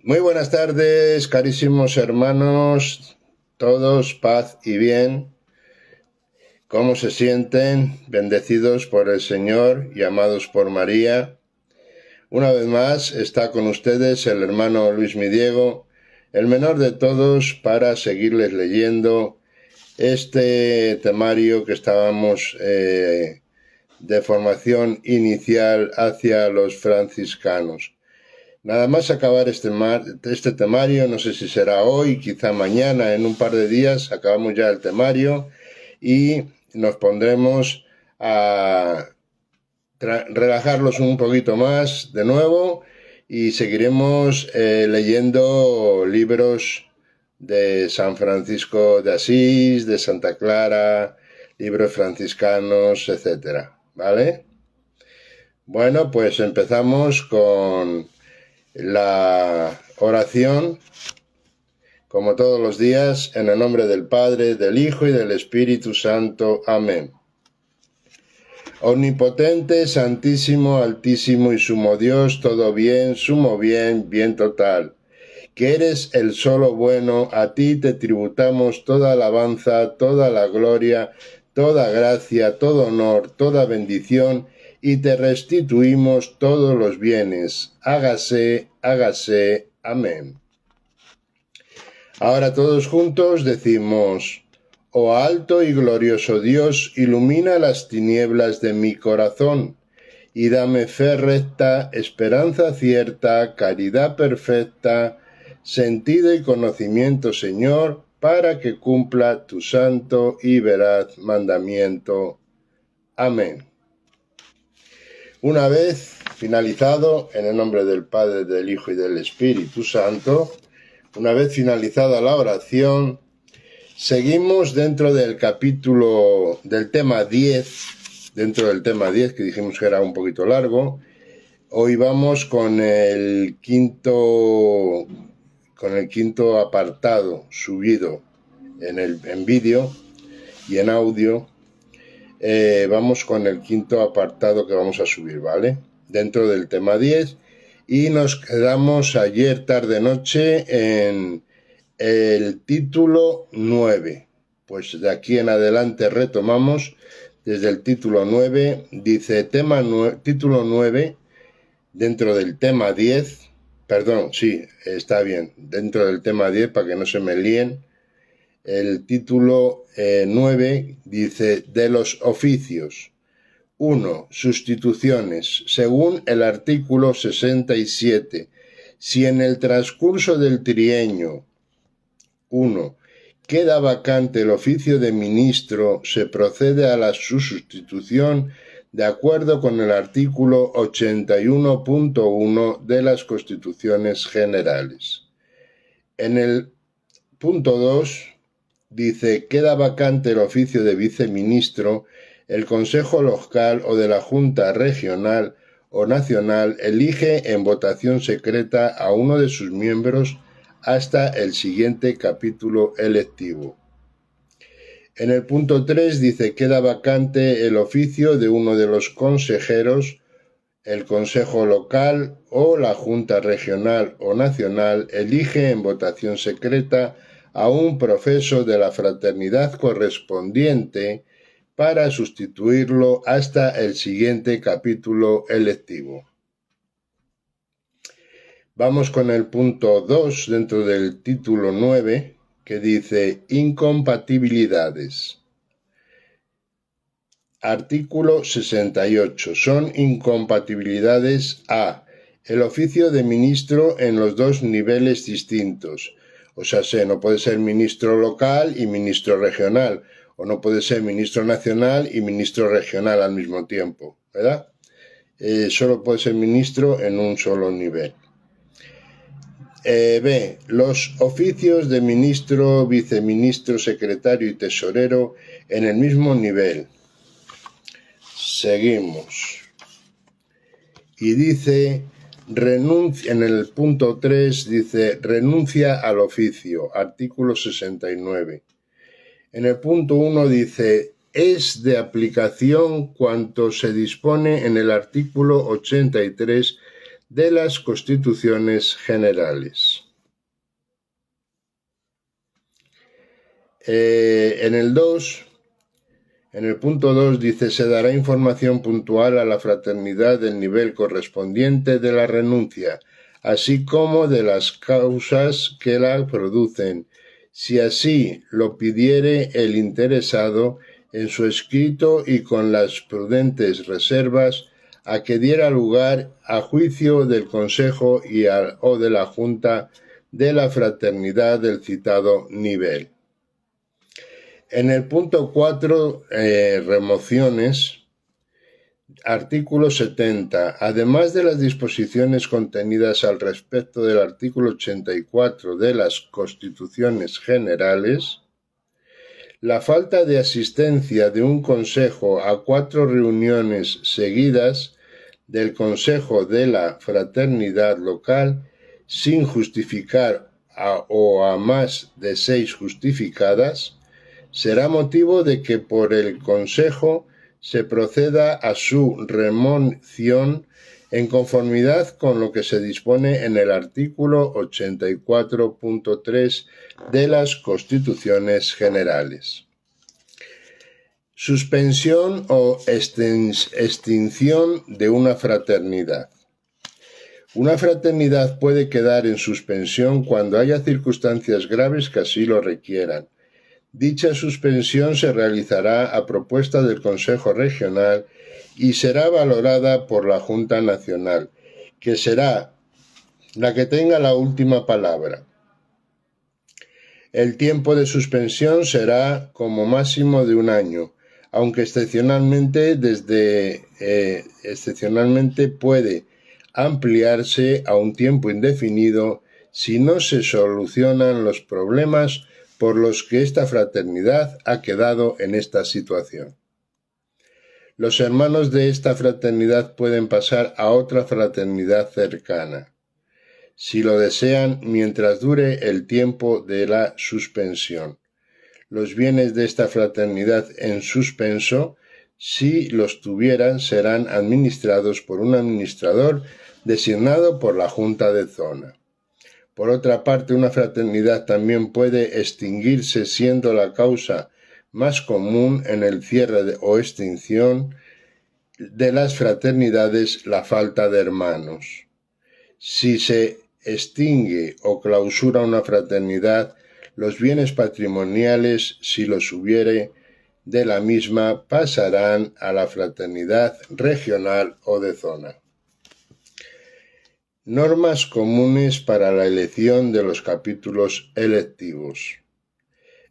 Muy buenas tardes, carísimos hermanos, todos, paz y bien. ¿Cómo se sienten? Bendecidos por el Señor y amados por María. Una vez más está con ustedes el hermano Luis Midiego, el menor de todos, para seguirles leyendo este temario que estábamos de formación inicial hacia los franciscanos. Nada más acabar este temario, no sé si será hoy, quizá mañana, en un par de días, acabamos ya el temario y nos pondremos a relajarlos un poquito más de nuevo y seguiremos leyendo libros de San Francisco de Asís, de Santa Clara, libros franciscanos, etcétera, ¿vale? Bueno, pues empezamos con la oración, como todos los días, en el nombre del Padre, del Hijo y del Espíritu Santo. Amén. Omnipotente, santísimo, altísimo y sumo Dios, todo bien, sumo bien, bien total, que eres el solo bueno, a ti te tributamos toda alabanza, toda la gloria, toda gracia, todo honor, toda bendición, y te restituimos todos los bienes. Hágase, hágase. Amén. Ahora todos juntos decimos: Oh alto y glorioso Dios, ilumina las tinieblas de mi corazón, y dame fe recta, esperanza cierta, caridad perfecta, sentido y conocimiento, Señor, para que cumpla tu santo y veraz mandamiento. Amén. Una vez finalizado, en el nombre del Padre, del Hijo y del Espíritu Santo, una vez finalizada la oración, seguimos dentro del capítulo, del tema 10, dentro del tema 10, que dijimos que era un poquito largo. Hoy vamos con el quinto apartado subido en vídeo y en audio. Vamos con el quinto apartado que vamos a subir, ¿vale? Dentro del tema 10, y nos quedamos ayer tarde-noche en el título 9. Pues de aquí en adelante retomamos desde el título 9. Dice título 9 dentro del tema 10. Perdón, sí, está bien, dentro del tema 10 para que no se me líen. El título 9 dice: de los oficios. 1. Sustituciones. Según el artículo 67, si en el transcurso del trienio 1. Queda vacante el oficio de ministro, se procede a su sustitución de acuerdo con el artículo 81.1 de las Constituciones Generales. En el punto 2 dice: queda vacante el oficio de viceministro, el Consejo Local o de la Junta Regional o Nacional elige en votación secreta a uno de sus miembros hasta el siguiente capítulo electivo. En el punto 3 dice: queda vacante el oficio de uno de los consejeros, el Consejo Local o la Junta Regional o Nacional elige en votación secreta a un profeso de la fraternidad correspondiente para sustituirlo hasta el siguiente capítulo electivo. Vamos con el punto 2 dentro del título 9, que dice: incompatibilidades. Artículo 68. Son incompatibilidades a. El oficio de ministro en los dos niveles distintos. O sea, no puede ser ministro local y ministro regional, o no puede ser ministro nacional y ministro regional al mismo tiempo, ¿verdad? Solo puede ser ministro en un solo nivel. B. Los oficios de ministro, viceministro, secretario y tesorero en el mismo nivel. Seguimos. Y dice, en el punto 3 dice: renuncia al oficio, artículo 69. En el punto 1 dice: es de aplicación cuanto se dispone en el artículo 83 de las Constituciones Generales. En el punto 2 dice: se dará información puntual a la fraternidad del nivel correspondiente de la renuncia, así como de las causas que la producen, si así lo pidiere el interesado en su escrito y con las prudentes reservas a que diera lugar a juicio del Consejo o de la Junta de la Fraternidad del citado nivel. En el punto 4, remociones, artículo 70. Además de las disposiciones contenidas al respecto del artículo 84 de las Constituciones Generales, la falta de asistencia de un consejo a 4 reuniones seguidas del Consejo de la Fraternidad local sin justificar o a más de 6 justificadas, será motivo de que por el Consejo se proceda a su remoción en conformidad con lo que se dispone en el artículo 84.3 de las Constituciones Generales. Suspensión o extinción de una fraternidad. Una fraternidad puede quedar en suspensión cuando haya circunstancias graves que así lo requieran. Dicha suspensión se realizará a propuesta del Consejo Regional y será valorada por la Junta Nacional, que será la que tenga la última palabra. El tiempo de suspensión será como máximo de 1 año, aunque excepcionalmente puede ampliarse a un tiempo indefinido si no se solucionan los problemas por los que esta fraternidad ha quedado en esta situación. Los hermanos de esta fraternidad pueden pasar a otra fraternidad cercana, si lo desean, mientras dure el tiempo de la suspensión. Los bienes de esta fraternidad en suspenso, si los tuvieran, serán administrados por un administrador designado por la Junta de Zona. Por otra parte, una fraternidad también puede extinguirse siendo la causa más común en el cierre o extinción de las fraternidades la falta de hermanos. Si se extingue o clausura una fraternidad, los bienes patrimoniales, si los hubiere de la misma, pasarán a la fraternidad regional o de zona. Normas comunes para la elección de los capítulos electivos.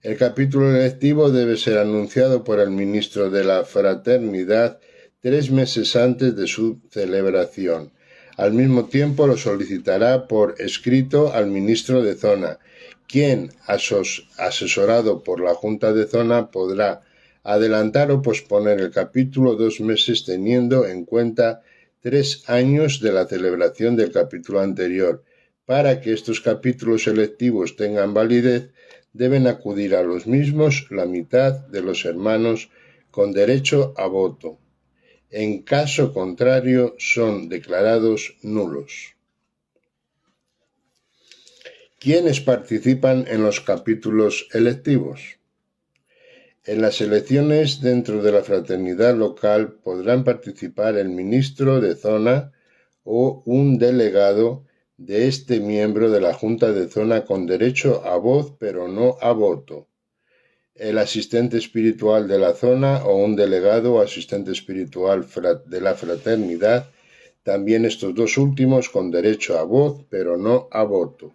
El capítulo electivo debe ser anunciado por el ministro de la Fraternidad 3 meses antes de su celebración. Al mismo tiempo lo solicitará por escrito al ministro de zona, quien, asesorado por la Junta de Zona, podrá adelantar o posponer el capítulo 2 meses teniendo en cuenta 3 años de la celebración del capítulo anterior. Para que estos capítulos electivos tengan validez, deben acudir a los mismos la mitad de los hermanos con derecho a voto. En caso contrario, son declarados nulos. ¿Quiénes participan en los capítulos electivos? En las elecciones dentro de la fraternidad local podrán participar el ministro de zona o un delegado de este miembro de la Junta de Zona con derecho a voz pero no a voto, el asistente espiritual de la zona o un delegado o asistente espiritual de la fraternidad, también estos dos últimos con derecho a voz pero no a voto.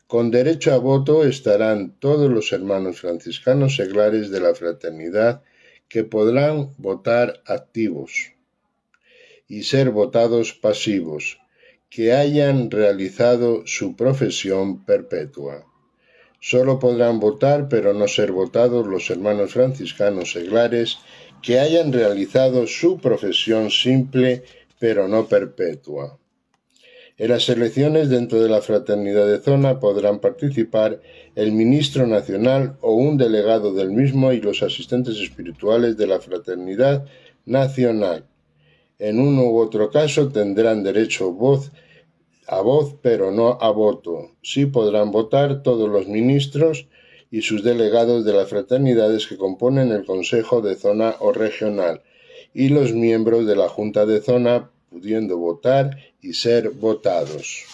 Con derecho a voto estarán todos los hermanos franciscanos seglares de la fraternidad que podrán votar activos y ser votados pasivos, que hayan realizado su profesión perpetua. Solo podrán votar pero no ser votados los hermanos franciscanos seglares que hayan realizado su profesión simple pero no perpetua. En las elecciones dentro de la fraternidad de zona podrán participar el ministro nacional o un delegado del mismo y los asistentes espirituales de la fraternidad nacional. En uno u otro caso tendrán derecho a voz, pero no a voto. Sí podrán votar todos los ministros y sus delegados de las fraternidades que componen el Consejo de Zona o Regional, y los miembros de la Junta de Zona, pudiendo votar y ser votados.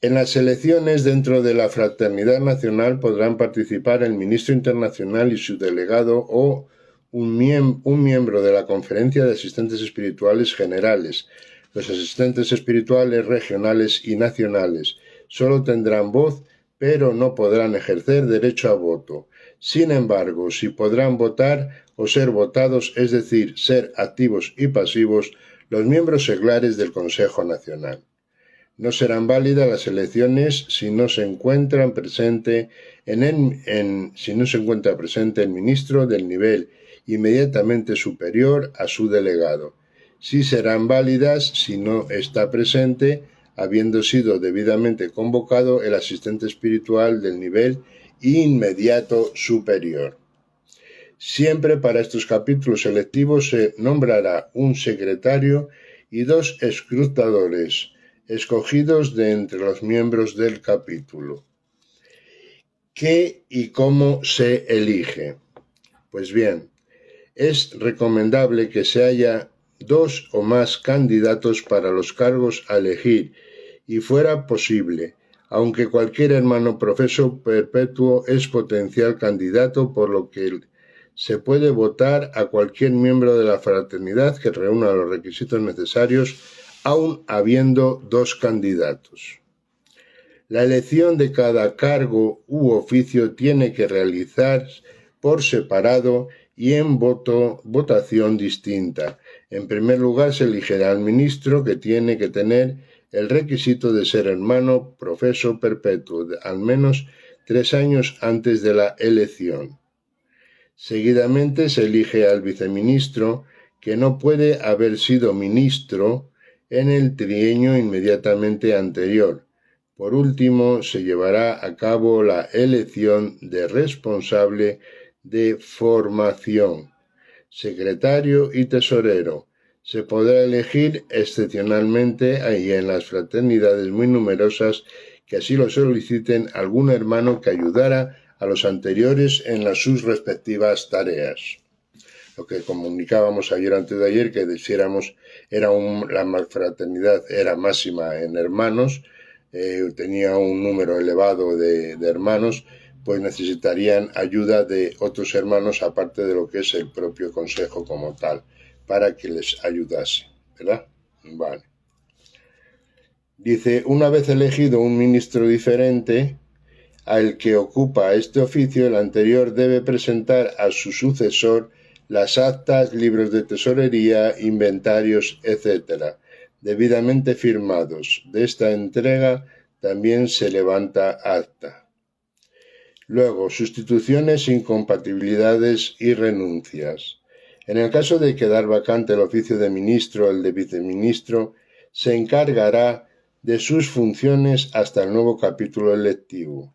En las elecciones dentro de la Fraternidad Nacional podrán participar el ministro internacional y su delegado o un miembro de la Conferencia de Asistentes Espirituales Generales. Los asistentes espirituales regionales y nacionales solo tendrán voz, pero no podrán ejercer derecho a voto. Sin embargo, sí podrán votar o ser votados, es decir, ser activos y pasivos, los miembros seglares del Consejo Nacional. No serán válidas las elecciones si no se encuentra presente el ministro del nivel inmediatamente superior a su delegado. Sí serán válidas si no está presente, habiendo sido debidamente convocado, el asistente espiritual del nivel inmediato superior. Siempre para estos capítulos electivos se nombrará un secretario y 2 escrutadores, escogidos de entre los miembros del capítulo. ¿Qué y cómo se elige? Pues bien, es recomendable que se haya 2 o más candidatos para los cargos a elegir, y fuera posible, aunque cualquier hermano profeso perpetuo es potencial candidato, por lo que se puede votar a cualquier miembro de la fraternidad que reúna los requisitos necesarios, aun habiendo 2 candidatos. La elección de cada cargo u oficio tiene que realizarse por separado y en votación distinta. En primer lugar, se elegirá al ministro, que tiene que tener el requisito de ser hermano profeso perpetuo, al menos 3 años antes de la elección. Seguidamente se elige al viceministro, que no puede haber sido ministro en el trienio inmediatamente anterior. Por último, se llevará a cabo la elección de responsable de formación, secretario y tesorero. Se podrá elegir excepcionalmente y en las fraternidades muy numerosas que así lo soliciten, algún hermano que ayudara a los anteriores en sus respectivas tareas. Lo que comunicábamos ayer antes de ayer, que decíamos la fraternidad era máxima en hermanos, tenía un número elevado de hermanos, pues necesitarían ayuda de otros hermanos aparte de lo que es el propio consejo como tal, para que les ayudase, ¿verdad? Vale. Dice, una vez elegido un ministro diferente al que ocupa este oficio, el anterior debe presentar a su sucesor las actas, libros de tesorería, inventarios, etc., debidamente firmados. De esta entrega también se levanta acta. Luego, sustituciones, incompatibilidades y renuncias. En el caso de quedar vacante el oficio de ministro o el de viceministro, se encargará de sus funciones hasta el nuevo capítulo electivo.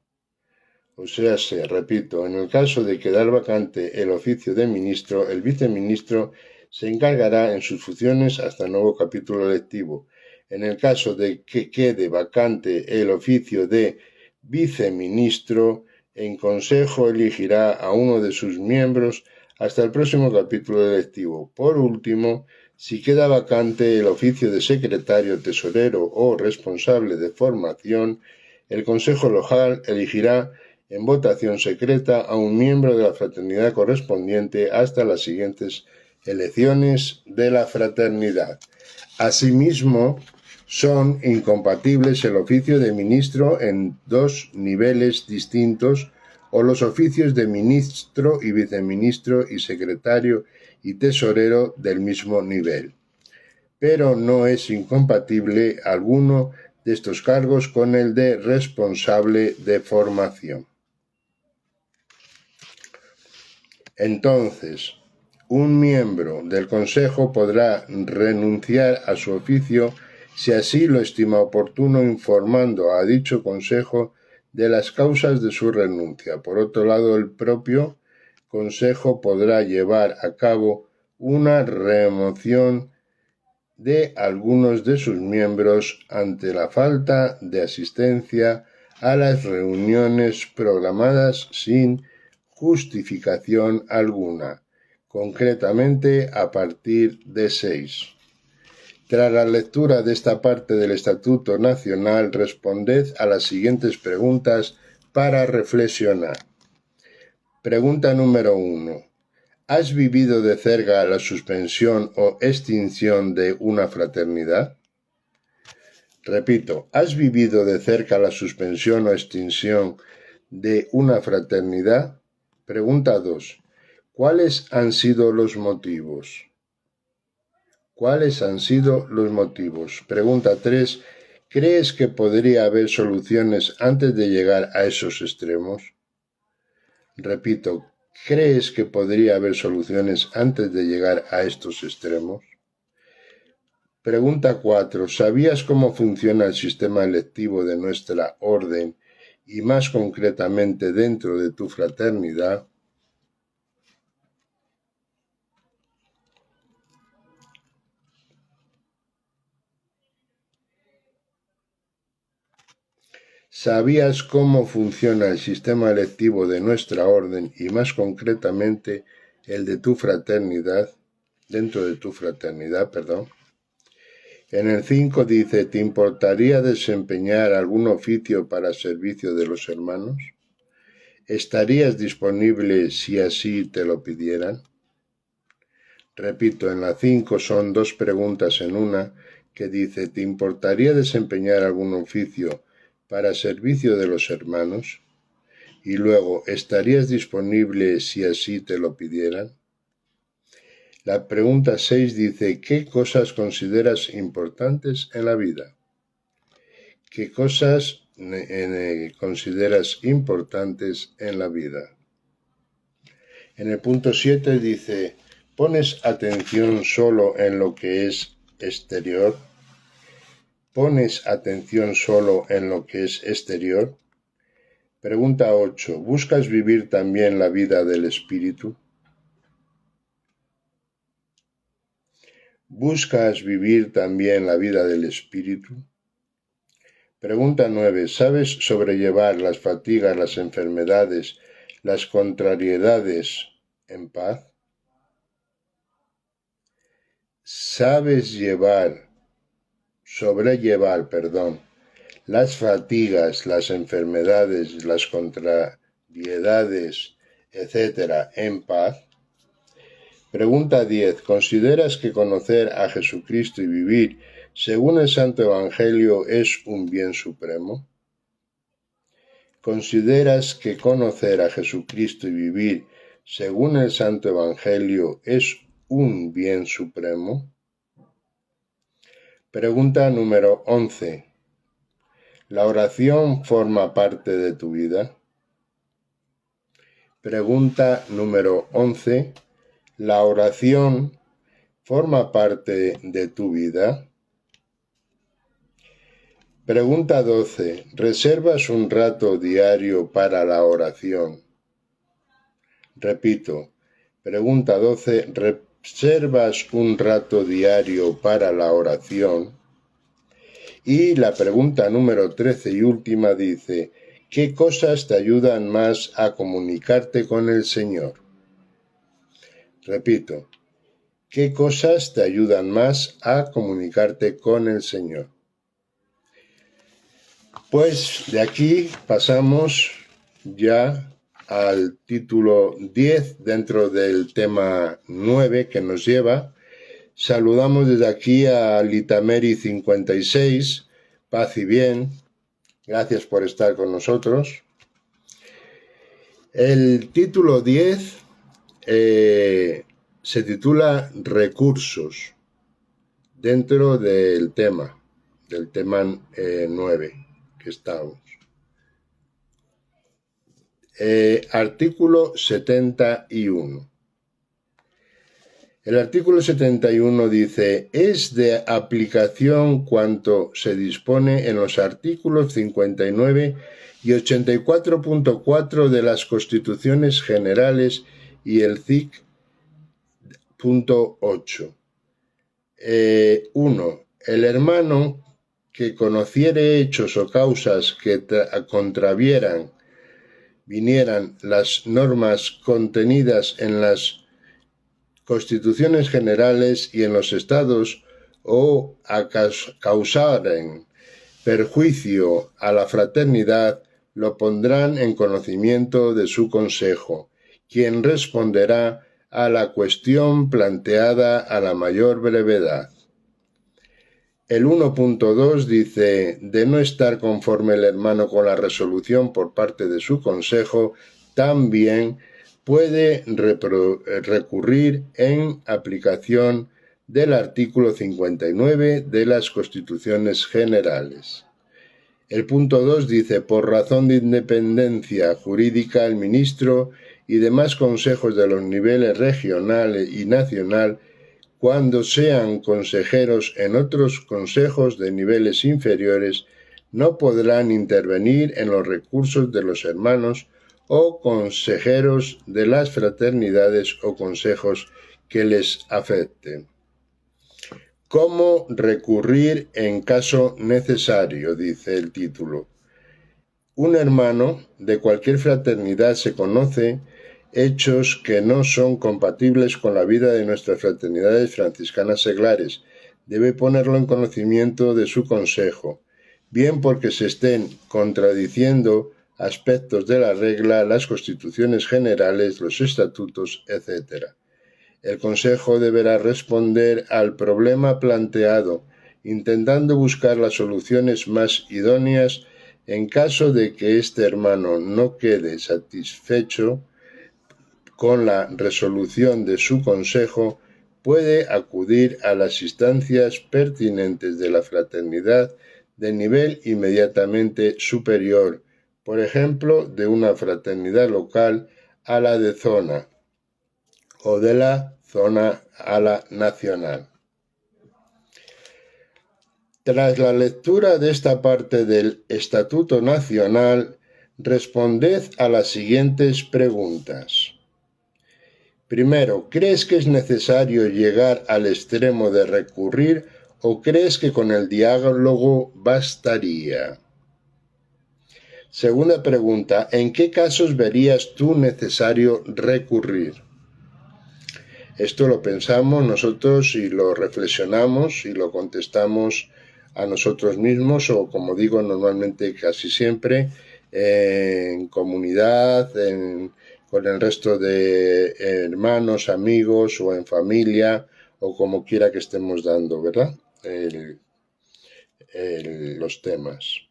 O sea, repito, en el caso de quedar vacante el oficio de ministro, el viceministro se encargará en sus funciones hasta el nuevo capítulo electivo. En el caso de que quede vacante el oficio de viceministro, en consejo elegirá a uno de sus miembros hasta el próximo capítulo electivo. Por último, si queda vacante el oficio de secretario, tesorero o responsable de formación, el consejo local elegirá en votación secreta a un miembro de la fraternidad correspondiente hasta las siguientes elecciones de la fraternidad. Asimismo, son incompatibles el oficio de ministro en 2 niveles distintos, o los oficios de ministro y viceministro y secretario y tesorero del mismo nivel. Pero no es incompatible alguno de estos cargos con el de responsable de formación. Entonces, un miembro del Consejo podrá renunciar a su oficio si así lo estima oportuno, informando a dicho Consejo de las causas de su renuncia. Por otro lado, el propio Consejo podrá llevar a cabo una remoción de algunos de sus miembros ante la falta de asistencia a las reuniones programadas sin justificación alguna, concretamente a partir de 6. Tras la lectura de esta parte del Estatuto Nacional, responded a las siguientes preguntas para reflexionar. Pregunta número 1. ¿Has vivido de cerca la suspensión o extinción de una fraternidad? Repito, ¿has vivido de cerca la suspensión o extinción de una fraternidad? Pregunta 2. ¿Cuáles han sido los motivos? ¿Cuáles han sido los motivos? Pregunta 3. ¿Crees que podría haber soluciones antes de llegar a esos extremos? Repito, ¿crees que podría haber soluciones antes de llegar a estos extremos? Pregunta 4. ¿Sabías cómo funciona el sistema electivo de nuestra orden y más concretamente dentro de tu fraternidad? ¿Sabías cómo funciona el sistema electivo de nuestra orden y más concretamente el de tu fraternidad, dentro de tu fraternidad, perdón? En el 5 dice, ¿te importaría desempeñar algún oficio para servicio de los hermanos? ¿Estarías disponible si así te lo pidieran? Repito, en la 5 son dos preguntas en una que dice, ¿te importaría desempeñar algún oficio para servicio de los hermanos? Y luego, ¿estarías disponible si así te lo pidieran? La pregunta 6 dice, ¿qué cosas consideras importantes en la vida? ¿Qué cosas consideras importantes en la vida? En el punto 7 dice, ¿pones atención solo en lo que es exterior? ¿Pones atención solo en lo que es exterior? Pregunta 8. ¿Buscas vivir también la vida del espíritu? ¿Buscas vivir también la vida del espíritu? Pregunta 9. ¿Sabes sobrellevar las fatigas, las enfermedades, las contrariedades en paz? ¿Sabes sobrellevar, las fatigas, las enfermedades, las contrariedades, etcétera, en paz? Pregunta 10. ¿Consideras que conocer a Jesucristo y vivir según el Santo Evangelio es un bien supremo? ¿Consideras que conocer a Jesucristo y vivir según el Santo Evangelio es un bien supremo? Pregunta número 11. ¿La oración forma parte de tu vida? Pregunta número 11. ¿La oración forma parte de tu vida? Pregunta 12. ¿Reservas un rato diario para la oración? Repito. Pregunta 12. ¿Reservas un rato diario para la oración? Y la pregunta número 13 y última dice, ¿qué cosas te ayudan más a comunicarte con el Señor? Repito, ¿qué cosas te ayudan más a comunicarte con el Señor? Pues de aquí pasamos ya al título 10 dentro del tema 9 que nos lleva. Saludamos desde aquí a Litameri 56, paz y bien. Gracias por estar con nosotros. El título 10 se titula Recursos dentro del tema 9 que estamos. Artículo 71. El artículo 71 dice, es de aplicación cuanto se dispone en los artículos 59 y 84.4 de las Constituciones Generales y el CIC punto 8. 1. El hermano que conociere hechos o causas que vinieran las normas contenidas en las constituciones generales y en los estados o causaren perjuicio a la fraternidad, lo pondrán en conocimiento de su consejo, quien responderá a la cuestión planteada a la mayor brevedad. El 1.2 dice, de no estar conforme el hermano con la resolución por parte de su consejo, también puede recurrir en aplicación del artículo 59 de las Constituciones Generales. El punto 2 dice, por razón de independencia jurídica, el ministro y demás consejos de los niveles regional y nacional, cuando sean consejeros en otros consejos de niveles inferiores, no podrán intervenir en los recursos de los hermanos o consejeros de las fraternidades o consejos que les afecten. ¿Cómo recurrir en caso necesario?, dice el título. Un hermano de cualquier fraternidad se conoce hechos que no son compatibles con la vida de nuestras fraternidades franciscanas seglares. Debe ponerlo en conocimiento de su consejo, bien porque se estén contradiciendo aspectos de la regla, las constituciones generales, los estatutos, etc. El consejo deberá responder al problema planteado, intentando buscar las soluciones más idóneas. En caso de que este hermano no quede satisfecho con la resolución de su consejo, puede acudir a las instancias pertinentes de la fraternidad de nivel inmediatamente superior, por ejemplo, de una fraternidad local a la de zona o de la zona a la nacional. Tras la lectura de esta parte del Estatuto Nacional, responded a las siguientes preguntas. Primero, ¿crees que es necesario llegar al extremo de recurrir o crees que con el diálogo bastaría? Segunda pregunta, ¿en qué casos verías tú necesario recurrir? Esto lo pensamos nosotros y lo reflexionamos y lo contestamos a nosotros mismos o, como digo, normalmente casi siempre en comunidad, con el resto de hermanos, amigos o en familia o como quiera que estemos dando, ¿verdad? Los temas.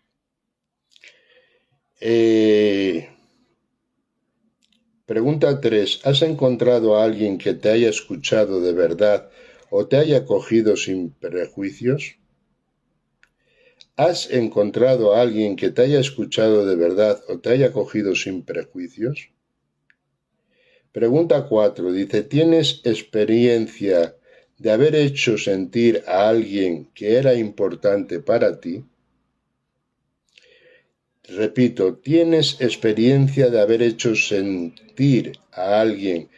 Pregunta 3. ¿Has encontrado a alguien que te haya escuchado de verdad o te haya acogido sin prejuicios? ¿Has encontrado a alguien que te haya escuchado de verdad o te haya acogido sin prejuicios? Pregunta 4. Dice, ¿tienes experiencia de haber hecho sentir a alguien que era importante para ti? Repito, ¿tienes experiencia de haber hecho sentir a alguien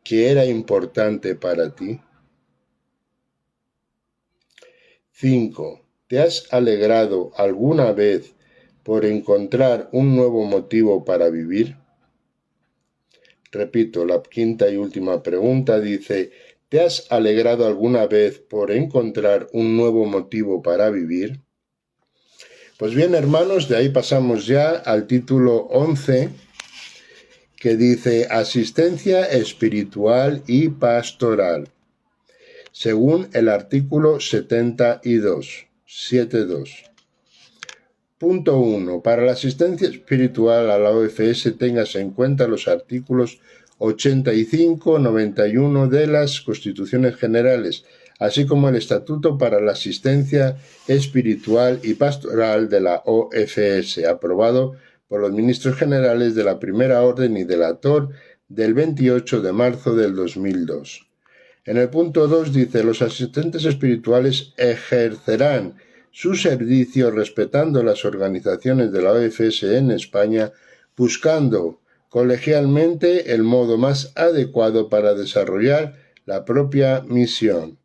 que era importante para ti? 5. ¿Te has alegrado alguna vez por encontrar un nuevo motivo para vivir? Repito, la quinta y última pregunta dice, ¿te has alegrado alguna vez por encontrar un nuevo motivo para vivir? Pues bien, hermanos, de ahí pasamos ya al título 11, que dice asistencia espiritual y pastoral, según el artículo 72. Punto 1. Para la asistencia espiritual a la OFS tengas en cuenta los artículos 85, 91 de las Constituciones Generales, así como el Estatuto para la Asistencia Espiritual y Pastoral de la OFS, aprobado por los ministros generales de la Primera Orden y Delator del 28 de marzo del 2002. En el punto 2 dice, los asistentes espirituales ejercerán su servicio respetando las organizaciones de la OFS en España, buscando colegialmente el modo más adecuado para desarrollar la propia misión.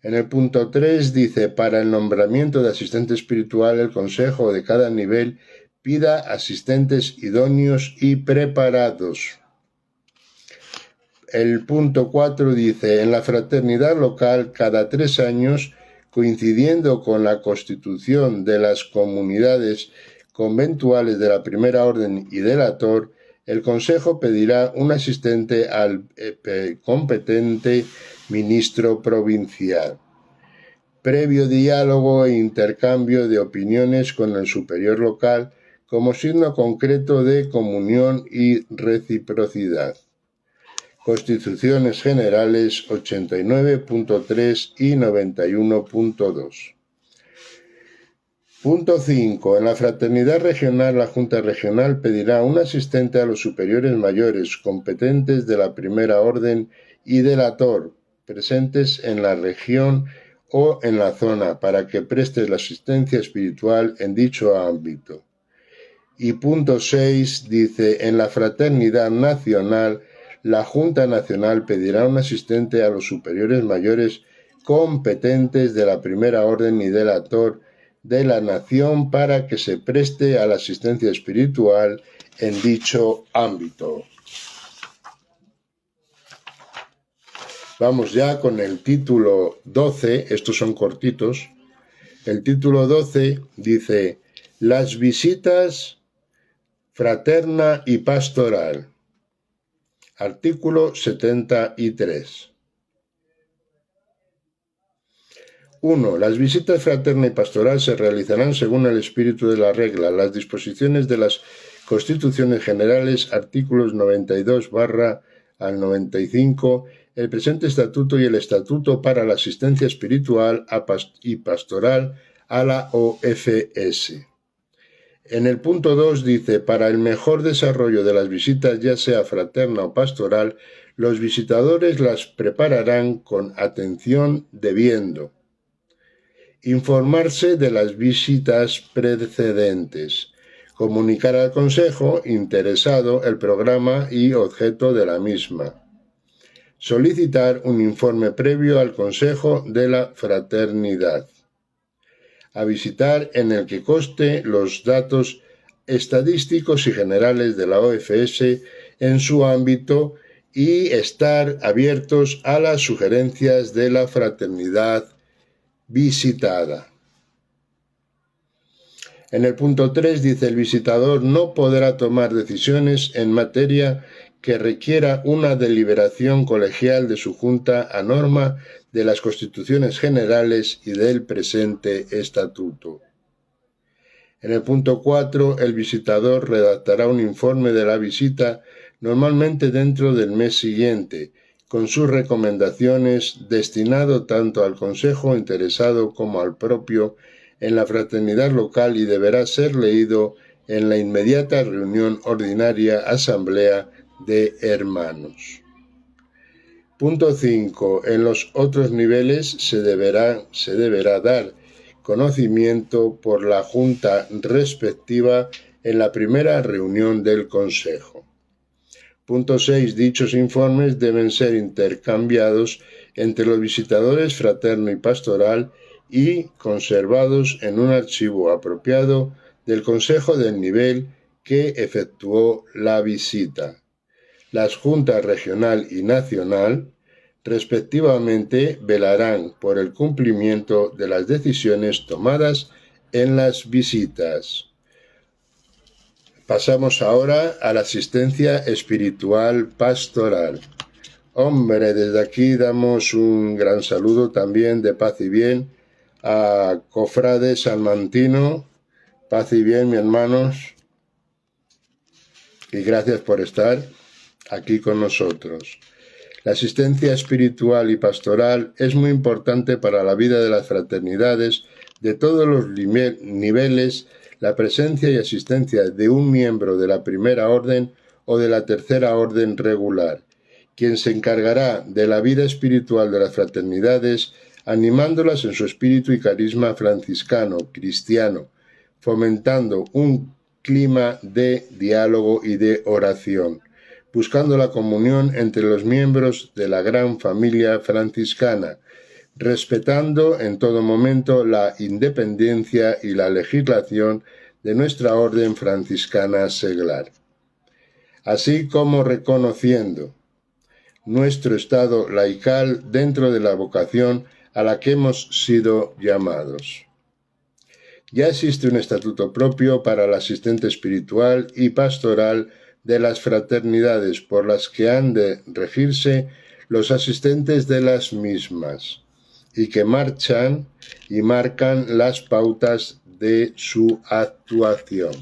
En el punto 3 dice, para el nombramiento de asistente espiritual, el consejo de cada nivel pida asistentes idóneos y preparados. El punto 4 dice, en la fraternidad local, cada 3 años, coincidiendo con la constitución de las comunidades conventuales de la Primera Orden y del Ator, el Consejo pedirá un asistente al competente ministro provincial. Previo diálogo e intercambio de opiniones con el superior local como signo concreto de comunión y reciprocidad. Constituciones Generales 89.3 y 91.2. Punto 5. En la fraternidad regional, la Junta Regional pedirá un asistente a los superiores mayores competentes de la Primera Orden y del Ator, presentes en la región o en la zona, para que preste la asistencia espiritual en dicho ámbito. Y punto 6 dice, en la fraternidad nacional, la Junta Nacional pedirá un asistente a los superiores mayores competentes de la Primera Orden y del Ator de la nación para que se preste a la asistencia espiritual en dicho ámbito. Vamos ya con el título 12, estos son cortitos. El título 12 dice, las visitas fraterna y pastoral. Artículo 73. 1. Las visitas fraterna y pastoral se realizarán según el espíritu de la regla, las disposiciones de las Constituciones Generales, artículos 92/95, el presente estatuto y el estatuto para la asistencia espiritual y pastoral a la OFS. En el punto 2 dice, para el mejor desarrollo de las visitas, ya sea fraterna o pastoral, los visitadores las prepararán con atención debiendo informarse de las visitas precedentes, comunicar al consejo interesado el programa y objeto de la misma, solicitar un informe previo al consejo de la fraternidad, a visitar en el que conste los datos estadísticos y generales de la OFS en su ámbito y estar abiertos a las sugerencias de la fraternidad visitada. En el punto 3 dice, el visitador no podrá tomar decisiones en materia que requiera una deliberación colegial de su junta a norma de las Constituciones Generales y del presente estatuto. En el punto 4, el visitador redactará un informe de la visita normalmente dentro del mes siguiente, con sus recomendaciones, destinado tanto al consejo interesado como al propio en la fraternidad local y deberá ser leído en la inmediata reunión ordinaria asamblea de hermanos. Punto 5. En los otros niveles se deberá dar conocimiento por la junta respectiva en la primera reunión del consejo. Punto 6. Dichos informes deben ser intercambiados entre los visitadores fraterno y pastoral y conservados en un archivo apropiado del consejo del nivel que efectuó la visita. Las juntas regional y nacional, respectivamente, velarán por el cumplimiento de las decisiones tomadas en las visitas. Pasamos ahora a la asistencia espiritual pastoral. Hombre, desde aquí damos un gran saludo también de paz y bien a Cofrade Salmantino. Paz y bien, mis hermanos. Y gracias por estar aquí con nosotros. La asistencia espiritual y pastoral es muy importante para la vida de las fraternidades de todos los niveles. La presencia y asistencia de un miembro de la Primera Orden o de la Tercera Orden regular, quien se encargará de la vida espiritual de las fraternidades, animándolas en su espíritu y carisma franciscano, cristiano, fomentando un clima de diálogo y de oración, buscando la comunión entre los miembros de la gran familia franciscana, respetando en todo momento la independencia y la legislación de nuestra orden franciscana seglar, así como reconociendo nuestro estado laical dentro de la vocación a la que hemos sido llamados. Ya existe un estatuto propio para el asistente espiritual y pastoral de las fraternidades por las que han de regirse los asistentes de las mismas y que marcan las pautas de su actuación.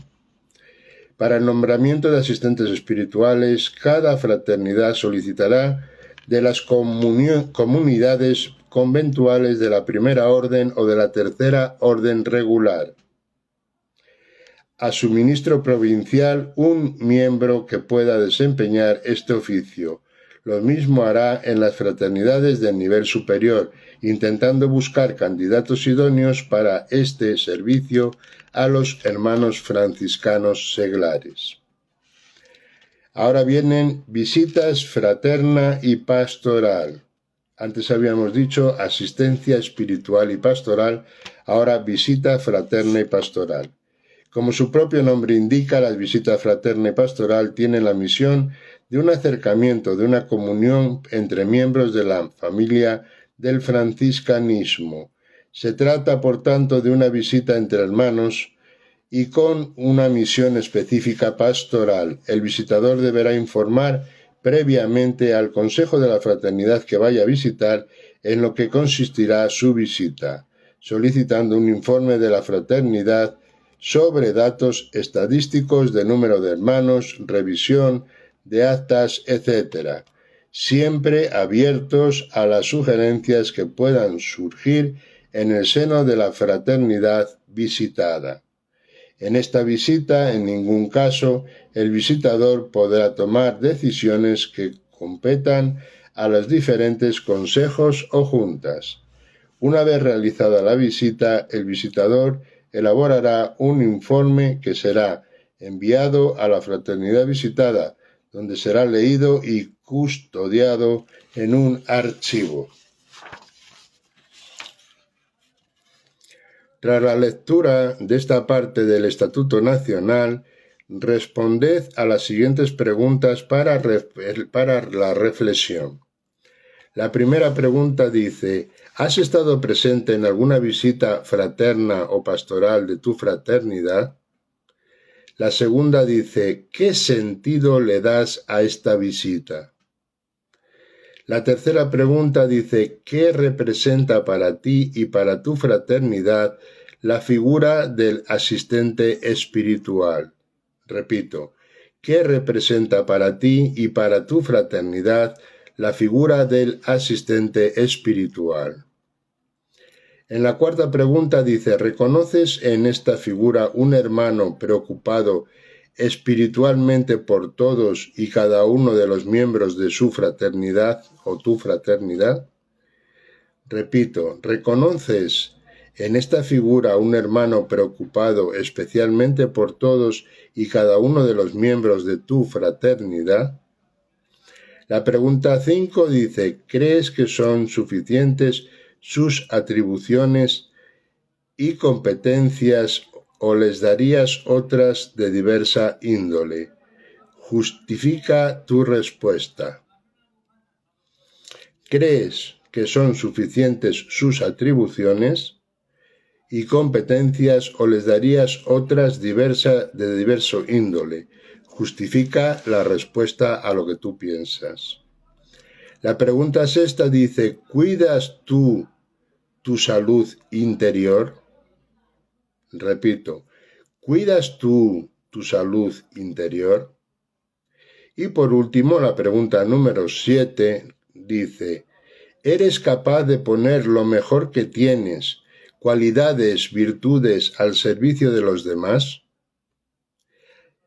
Para el nombramiento de asistentes espirituales, cada fraternidad solicitará de las comunidades conventuales de la primera orden o de la tercera orden regular a su ministro provincial un miembro que pueda desempeñar este oficio. Lo mismo hará en las fraternidades del nivel superior, intentando buscar candidatos idóneos para este servicio a los hermanos franciscanos seglares. Ahora vienen visitas fraterna y pastoral. Antes habíamos dicho asistencia espiritual y pastoral, ahora visita fraterna y pastoral. Como su propio nombre indica, las visitas fraterna y pastoral tienen la misión de un acercamiento, de una comunión entre miembros de la familia del franciscanismo. Se trata, por tanto, de una visita entre hermanos y con una misión específica pastoral. El visitador deberá informar previamente al consejo de la fraternidad que vaya a visitar en lo que consistirá su visita, solicitando un informe de la fraternidad sobre datos estadísticos de número de hermanos, revisión de actas, etc., siempre abiertos a las sugerencias que puedan surgir en el seno de la fraternidad visitada. En esta visita, en ningún caso, el visitador podrá tomar decisiones que competan a los diferentes consejos o juntas. Una vez realizada la visita, el visitador elaborará un informe que será enviado a la fraternidad visitada, donde será leído y custodiado en un archivo. Tras la lectura de esta parte del Estatuto Nacional, responded a las siguientes preguntas para la reflexión. La primera pregunta dice: ¿has estado presente en alguna visita fraterna o pastoral de tu fraternidad? La segunda dice: ¿qué sentido le das a esta visita? La tercera pregunta dice: ¿qué representa para ti y para tu fraternidad la figura del asistente espiritual? Repito, ¿qué representa para ti y para tu fraternidad la figura del asistente espiritual? En la cuarta pregunta dice: ¿reconoces en esta figura un hermano preocupado espiritualmente por todos y cada uno de los miembros de su fraternidad o tu fraternidad? Repito, ¿reconoces en esta figura un hermano preocupado especialmente por todos y cada uno de los miembros de tu fraternidad? La pregunta 5 dice: ¿crees que son suficientes sus atribuciones y competencias o les darías otras de diversa índole? Justifica tu respuesta. ¿Crees que son suficientes sus atribuciones y competencias o les darías otras de diverso índole? Justifica la respuesta a lo que tú piensas. La pregunta sexta dice: ¿cuidas tú tu salud interior? Repito, ¿cuidas tú tu salud interior? Y por último, la pregunta número 7 dice: ¿eres capaz de poner lo mejor que tienes, cualidades, virtudes, al servicio de los demás?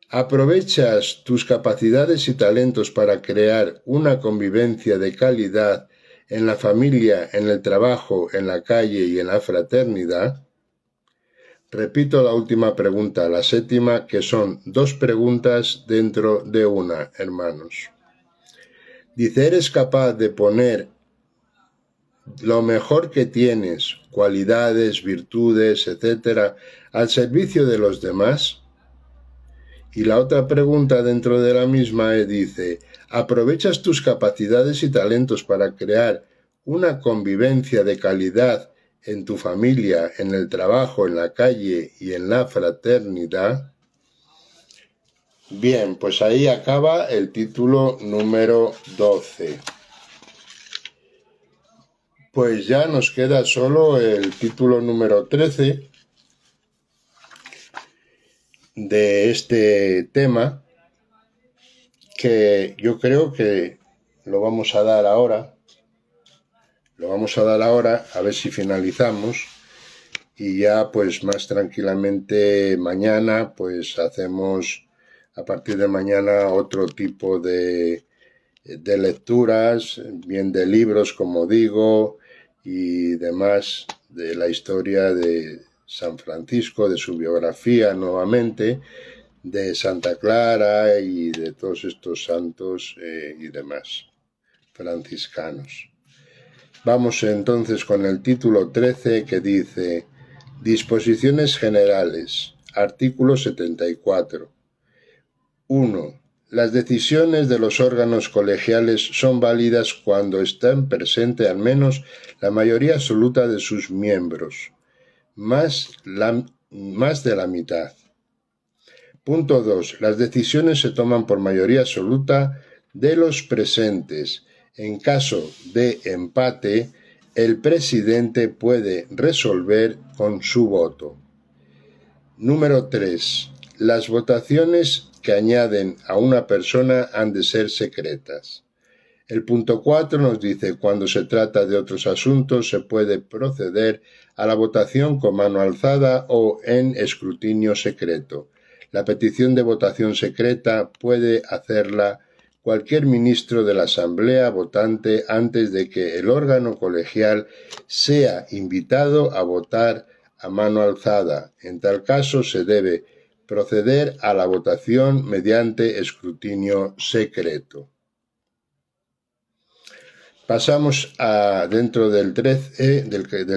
¿Aprovechas tus capacidades y talentos para crear una convivencia de calidad en la familia, en el trabajo, en la calle y en la fraternidad? Repito la última pregunta, la séptima, que son 2 preguntas dentro de una, hermanos. Dice, ¿eres capaz de poner lo mejor que tienes, cualidades, virtudes, etcétera, al servicio de los demás? Y la otra pregunta dentro de la misma dice, ¿aprovechas tus capacidades y talentos para crear una convivencia de calidad en tu familia, en el trabajo, en la calle y en la fraternidad? Bien, pues ahí acaba el título número 12. Pues ya nos queda solo el título número 13 de este tema, que yo creo que lo vamos a dar ahora. A ver si finalizamos y ya pues más tranquilamente mañana pues hacemos a partir de mañana otro tipo de lecturas, bien de libros como digo y demás, de la historia de San Francisco, de su biografía nuevamente, de Santa Clara y de todos estos santos y demás franciscanos. Vamos entonces con el título 13 que dice Disposiciones generales, artículo 74. 1. Las decisiones de los órganos colegiales son válidas cuando están presente al menos la mayoría absoluta de sus miembros, más de la mitad. Punto 2. Las decisiones se toman por mayoría absoluta de los presentes. En caso de empate, el presidente puede resolver con su voto. Número 3. Las votaciones que añaden a una persona han de ser secretas. El punto 4 nos dice, cuando se trata de otros asuntos se puede proceder a la votación con mano alzada o en escrutinio secreto. La petición de votación secreta puede hacerla cualquier ministro de la Asamblea votante antes de que el órgano colegial sea invitado a votar a mano alzada. En tal caso se debe proceder a la votación mediante escrutinio secreto. Pasamos dentro del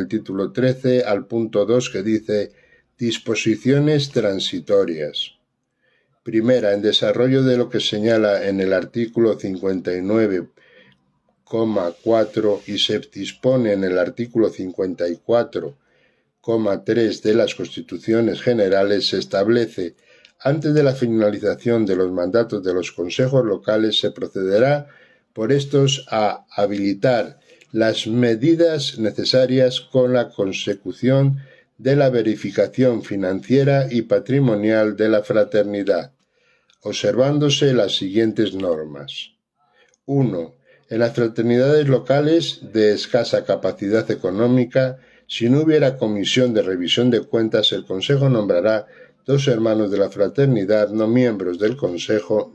título 13 al punto 2 que dice disposiciones transitorias. Primera, en desarrollo de lo que señala en el artículo 59,4 y se dispone en el artículo 54,3 de las Constituciones Generales, se establece antes de la finalización de los mandatos de los consejos locales se procederá por estos a habilitar las medidas necesarias con la consecución de la verificación financiera y patrimonial de la fraternidad, observándose las siguientes normas. 1. En las fraternidades locales de escasa capacidad económica, si no hubiera comisión de revisión de cuentas, el Consejo nombrará 2 hermanos de la fraternidad, no miembros del Consejo,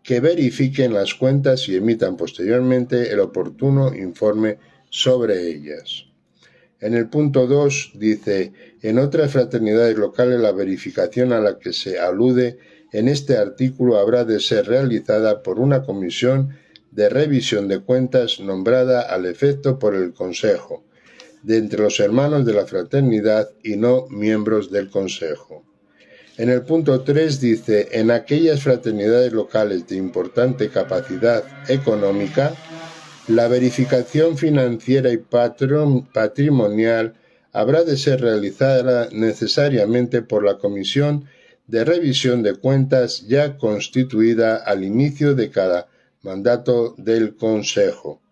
que verifiquen las cuentas y emitan posteriormente el oportuno informe sobre ellas. En el punto 2 dice, en otras fraternidades locales la verificación a la que se alude en este artículo habrá de ser realizada por una comisión de revisión de cuentas nombrada al efecto por el Consejo, de entre los hermanos de la fraternidad y no miembros del Consejo. En el punto 3 dice, en aquellas fraternidades locales de importante capacidad económica, la verificación financiera y patrimonial habrá de ser realizada necesariamente por la Comisión de Revisión de Cuentas ya constituida al inicio de cada mandato del Consejo.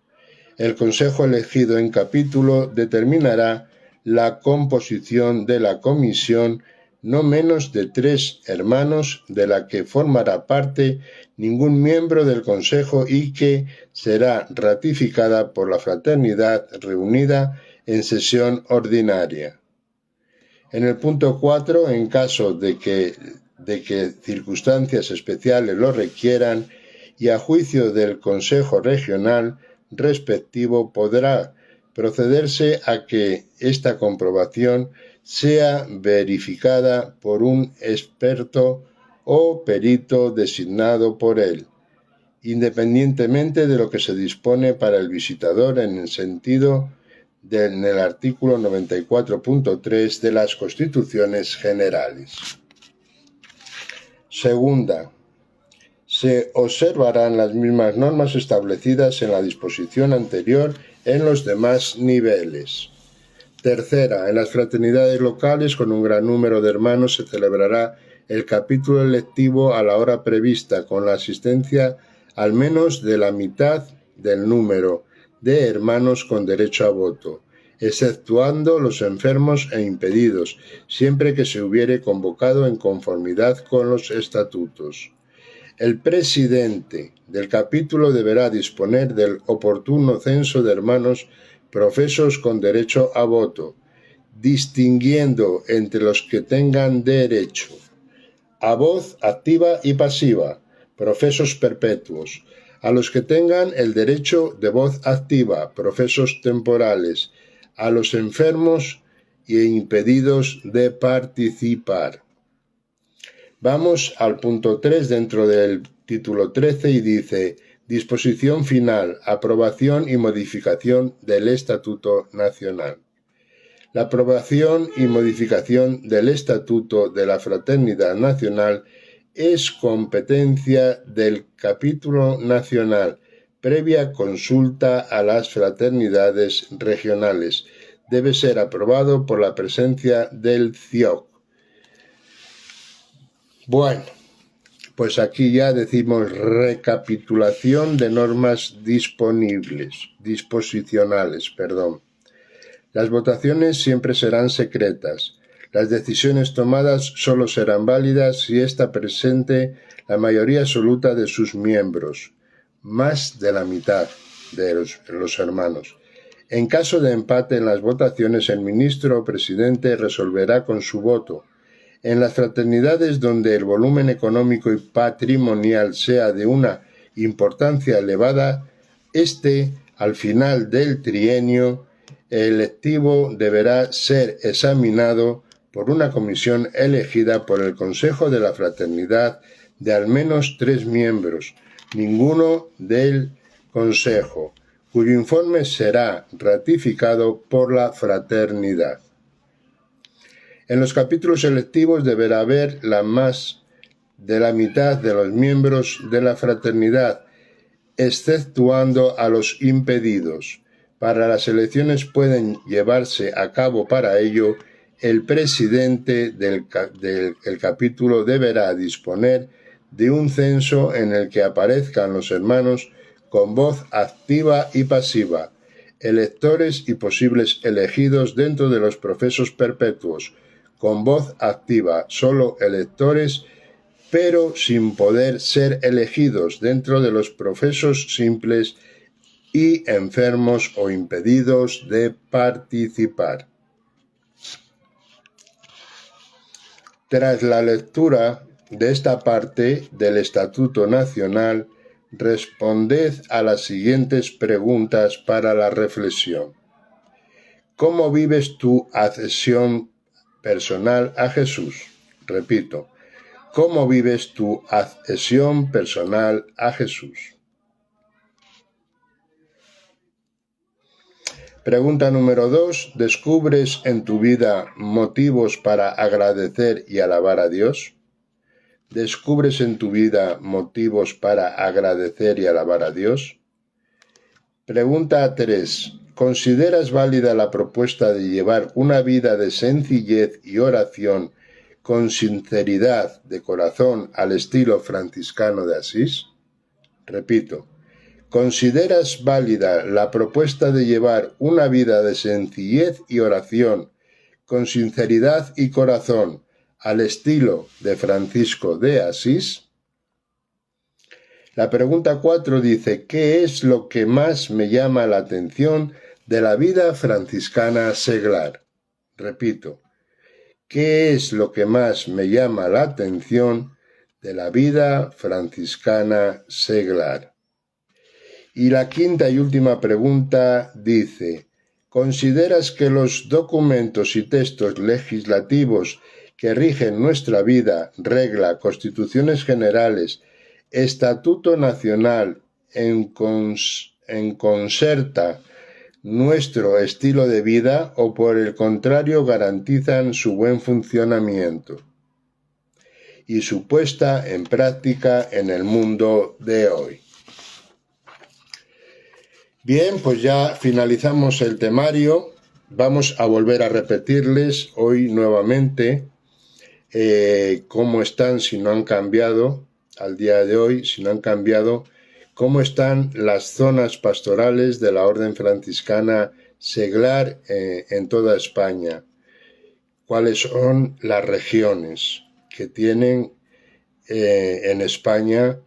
El Consejo elegido en capítulo determinará la composición de la comisión no menos de 3 hermanos, de la que formará parte ningún miembro del Consejo y que será ratificada por la fraternidad reunida en sesión ordinaria. En el punto 4, en caso de que circunstancias especiales lo requieran y a juicio del Consejo Regional respectivo, podrá procederse a que esta comprobación sea verificada por un experto o perito designado por él, independientemente de lo que se dispone para el visitador en el sentido en el artículo 94.3 de las Constituciones Generales. Segunda, se observarán las mismas normas establecidas en la disposición anterior en los demás niveles. Tercera, en las fraternidades locales con un gran número de hermanos se celebrará el capítulo electivo a la hora prevista con la asistencia al menos de la mitad del número de hermanos con derecho a voto, exceptuando los enfermos e impedidos, siempre que se hubiere convocado en conformidad con los estatutos. El presidente del capítulo deberá disponer del oportuno censo de hermanos profesos con derecho a voto, distinguiendo entre los que tengan derecho a voz activa y pasiva, profesos perpetuos, a los que tengan el derecho de voz activa, profesos temporales, a los enfermos e impedidos de participar. Vamos al punto 3 dentro del título 13 y dice: disposición final, aprobación y modificación del Estatuto Nacional. La aprobación y modificación del Estatuto de la Fraternidad Nacional es competencia del Capítulo Nacional, previa consulta a las fraternidades regionales. Debe ser aprobado por la presencia del CIOC. Bueno, pues aquí ya decimos recapitulación de normas disposicionales. Las votaciones siempre serán secretas. Las decisiones tomadas solo serán válidas si está presente la mayoría absoluta de sus miembros, más de la mitad de los hermanos. En caso de empate en las votaciones, el ministro o presidente resolverá con su voto. En las fraternidades donde el volumen económico y patrimonial sea de una importancia elevada, al final del trienio electivo deberá ser examinado por una comisión elegida por el Consejo de la Fraternidad de al menos 3 miembros, ninguno del Consejo, cuyo informe será ratificado por la fraternidad. En los capítulos electivos deberá haber más de la mitad de los miembros de la fraternidad, exceptuando a los impedidos. Para las elecciones pueden llevarse a cabo para ello, el presidente del capítulo deberá disponer de un censo en el que aparezcan los hermanos con voz activa y pasiva, electores y posibles elegidos dentro de los profesos perpetuos, con voz activa, solo electores, pero sin poder ser elegidos dentro de los profesos simples y enfermos o impedidos de participar. Tras la lectura de esta parte del Estatuto Nacional, responded a las siguientes preguntas para la reflexión. ¿Cómo vives tu adhesión personal a Jesús? Repito, ¿cómo vives tu adhesión personal a Jesús? Pregunta número 2. ¿Descubres en tu vida motivos para agradecer y alabar a Dios? ¿Descubres en tu vida motivos para agradecer y alabar a Dios? Pregunta 3. ¿Consideras válida la propuesta de llevar una vida de sencillez y oración con sinceridad de corazón al estilo franciscano de Asís? Repito. ¿Consideras válida la propuesta de llevar una vida de sencillez y oración, con sinceridad y corazón, al estilo de Francisco de Asís? La pregunta 4 dice, ¿qué es lo que más me llama la atención de la vida franciscana seglar? Repito, ¿qué es lo que más me llama la atención de la vida franciscana seglar? Y la quinta y última pregunta dice, ¿consideras que los documentos y textos legislativos que rigen nuestra vida, regla, constituciones generales, Estatuto Nacional en concerta nuestro estilo de vida o por el contrario garantizan su buen funcionamiento y su puesta en práctica en el mundo de hoy. Bien, pues ya finalizamos el temario. Vamos a volver a repetirles hoy nuevamente cómo están, si no han cambiado, al día de hoy, si no han cambiado, cómo están las zonas pastorales de la Orden Franciscana Seglar en toda España. Cuáles son las regiones que tienen en España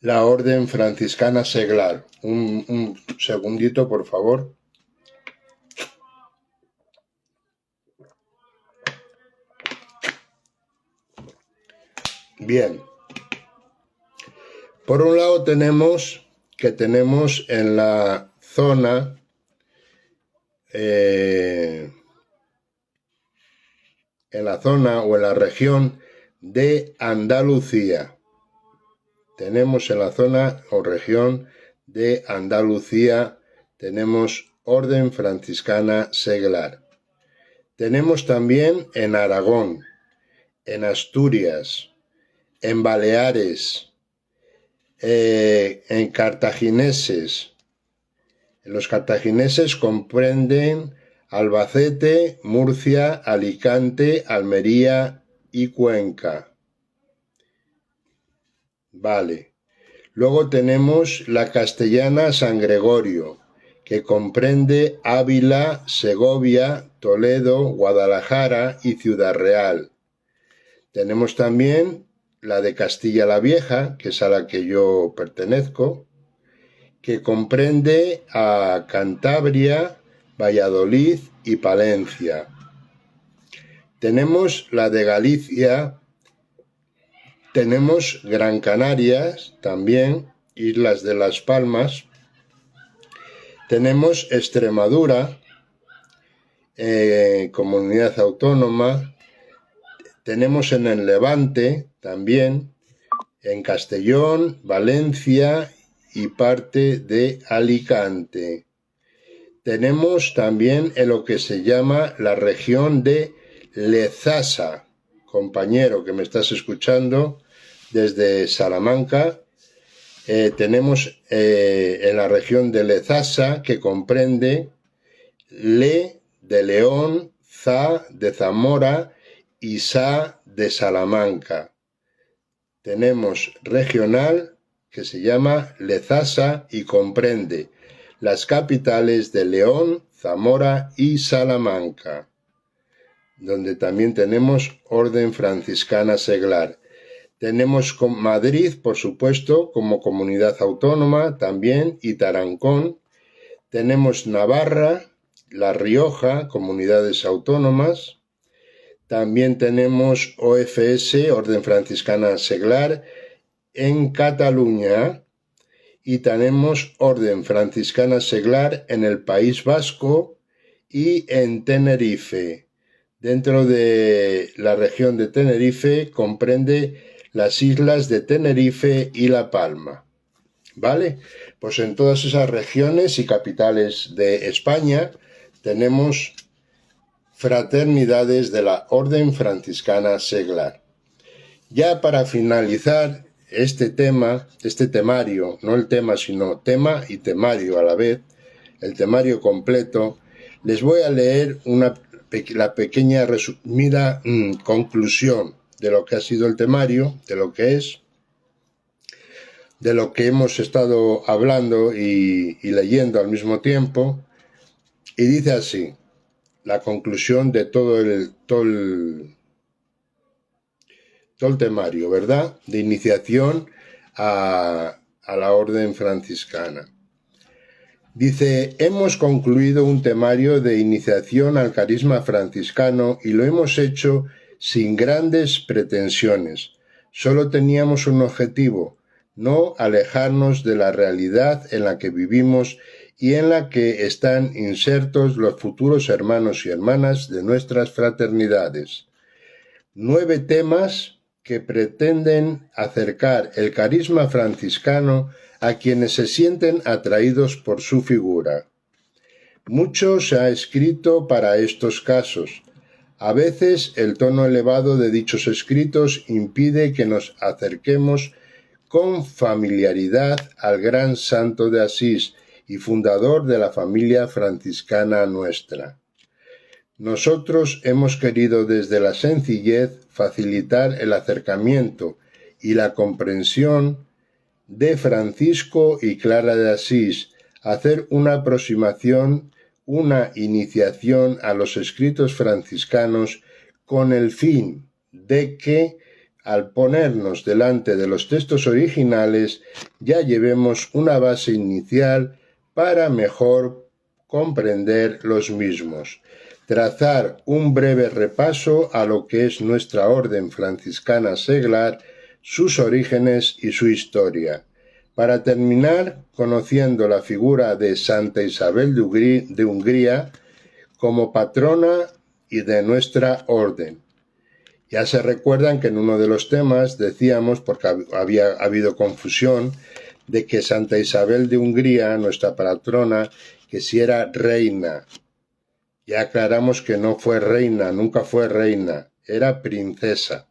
la Orden Franciscana Seglar. Un segundito, por favor. Bien. Por un lado tenemos en la zona o en la región de Andalucía. Tenemos en la zona o región de Andalucía, tenemos Orden Franciscana Seglar. Tenemos también en Aragón, en Asturias, en Baleares, en cartagineses. Los cartagineses comprenden Albacete, Murcia, Alicante, Almería y Cuenca. Vale. Luego tenemos la castellana San Gregorio, que comprende Ávila, Segovia, Toledo, Guadalajara y Ciudad Real. Tenemos también la de Castilla la Vieja, que es a la que yo pertenezco, que comprende a Cantabria, Valladolid y Palencia. Tenemos la de Galicia, tenemos Gran Canarias también, Islas de las Palmas, tenemos Extremadura, comunidad autónoma, tenemos en el Levante también, en Castellón, Valencia y parte de Alicante. Tenemos también en lo que se llama la región de Lezasa, compañero que me estás escuchando desde Salamanca. Tenemos en la región de Lezasa, que comprende Le de León, Za de Zamora y Sa de Salamanca. Tenemos regional que se llama Lezasa y comprende las capitales de León, Zamora y Salamanca, donde también tenemos Orden Franciscana Seglar. Tenemos Madrid, por supuesto, como comunidad autónoma también, y Tarancón. Tenemos Navarra, La Rioja, comunidades autónomas. También tenemos OFS, Orden Franciscana Seglar, en Cataluña. Y tenemos Orden Franciscana Seglar en el País Vasco y en Tenerife. Dentro de la región de Tenerife comprende las islas de Tenerife y La Palma. ¿Vale? Pues en todas esas regiones y capitales de España tenemos fraternidades de la Orden Franciscana Seglar. Ya para finalizar este temario, no el tema, sino tema y temario a la vez, el temario completo, les voy a leer la pequeña resumida conclusión de lo que ha sido el temario, de lo que es, de lo que hemos estado hablando y leyendo al mismo tiempo, y dice así, la conclusión de todo el temario, ¿verdad? De iniciación a la Orden Franciscana. Dice, hemos concluido un temario de iniciación al carisma franciscano y lo hemos hecho sin grandes pretensiones. Solo teníamos un objetivo, no alejarnos de la realidad en la que vivimos y en la que están insertos los futuros hermanos y hermanas de nuestras fraternidades. 9 temas que pretenden acercar el carisma franciscano a quienes se sienten atraídos por su figura. Mucho se ha escrito para estos casos. A veces el tono elevado de dichos escritos impide que nos acerquemos con familiaridad al gran santo de Asís y fundador de la familia franciscana nuestra. Nosotros hemos querido desde la sencillez facilitar el acercamiento y la comprensión de Francisco y Clara de Asís, hacer una aproximación, una iniciación a los escritos franciscanos con el fin de que, al ponernos delante de los textos originales, ya llevemos una base inicial para mejor comprender los mismos. Trazar un breve repaso a lo que es nuestra orden franciscana seglar, sus orígenes y su historia. Para terminar, conociendo la figura de Santa Isabel de Hungría como patrona y de nuestra orden. Ya se recuerdan que en uno de los temas decíamos, porque había habido confusión, de que Santa Isabel de Hungría, nuestra patrona, que si era reina. Ya aclaramos que no fue reina, nunca fue reina, era princesa.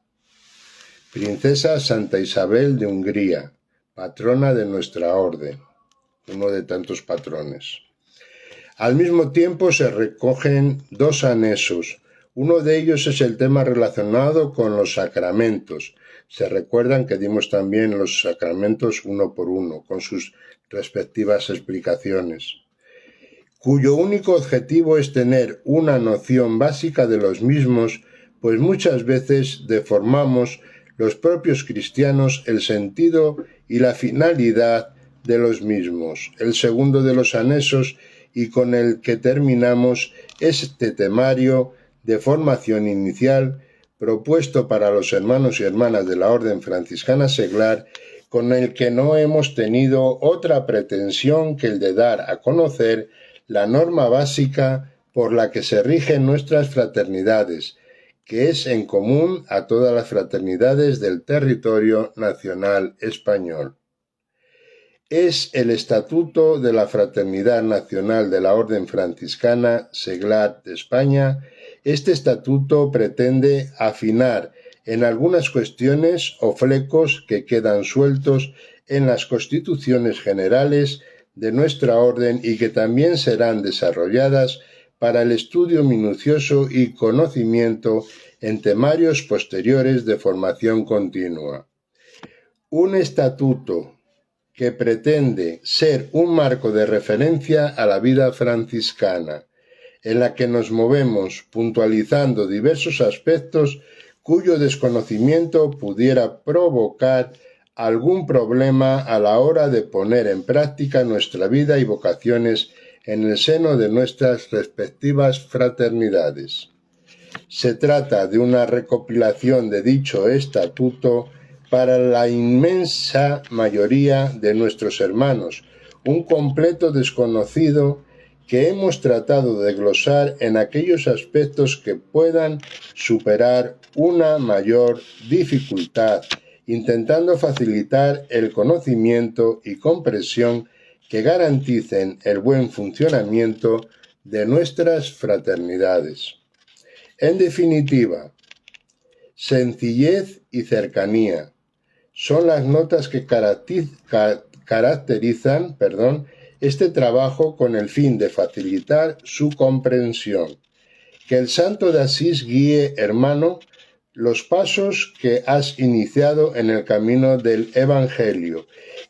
Princesa Santa Isabel de Hungría, patrona de nuestra orden, uno de tantos patrones. Al mismo tiempo se recogen dos anexos. Uno de ellos es el tema relacionado con los sacramentos. Se recuerdan que dimos también los sacramentos uno por uno, con sus respectivas explicaciones, cuyo único objetivo es tener una noción básica de los mismos, pues muchas veces deformamos los propios cristianos el sentido y la finalidad de los mismos. El segundo de los anexos, y con el que terminamos este temario de formación inicial propuesto para los hermanos y hermanas de la Orden Franciscana Seglar, con el que no hemos tenido otra pretensión que el de dar a conocer la norma básica por la que se rigen nuestras fraternidades, que es en común a todas las fraternidades del territorio nacional español. Es el Estatuto de la Fraternidad Nacional de la Orden Franciscana Seglar de España. Este estatuto pretende afinar en algunas cuestiones o flecos que quedan sueltos en las constituciones generales de nuestra orden y que también serán desarrolladas para el estudio minucioso y conocimiento en temarios posteriores de formación continua. Un estatuto que pretende ser un marco de referencia a la vida franciscana, en la que nos movemos puntualizando diversos aspectos cuyo desconocimiento pudiera provocar algún problema a la hora de poner en práctica nuestra vida y vocaciones en el seno de nuestras respectivas fraternidades. Se trata de una recopilación de dicho estatuto para la inmensa mayoría de nuestros hermanos, un completo desconocido que hemos tratado de glosar en aquellos aspectos que puedan superar una mayor dificultad, intentando facilitar el conocimiento y comprensión que garanticen el buen funcionamiento de nuestras fraternidades. En definitiva, sencillez y cercanía son las notas que caracterizan este trabajo con el fin de facilitar su comprensión. Que el Santo de Asís guíe, hermano, los pasos que has iniciado en el camino del Evangelio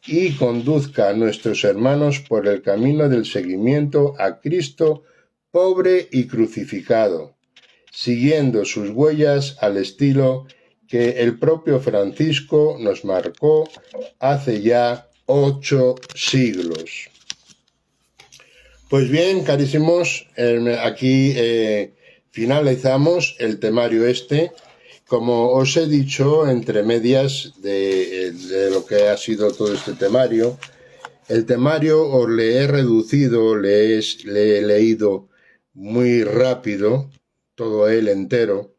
y conduzca a nuestros hermanos por el camino del seguimiento a Cristo, pobre y crucificado, siguiendo sus huellas al estilo que el propio Francisco nos marcó hace ya 8 siglos. Pues bien, carísimos, aquí finalizamos el temario este. Como os he dicho, entre medias de lo que ha sido todo este temario, el temario os le he reducido, le he leído muy rápido, todo él entero,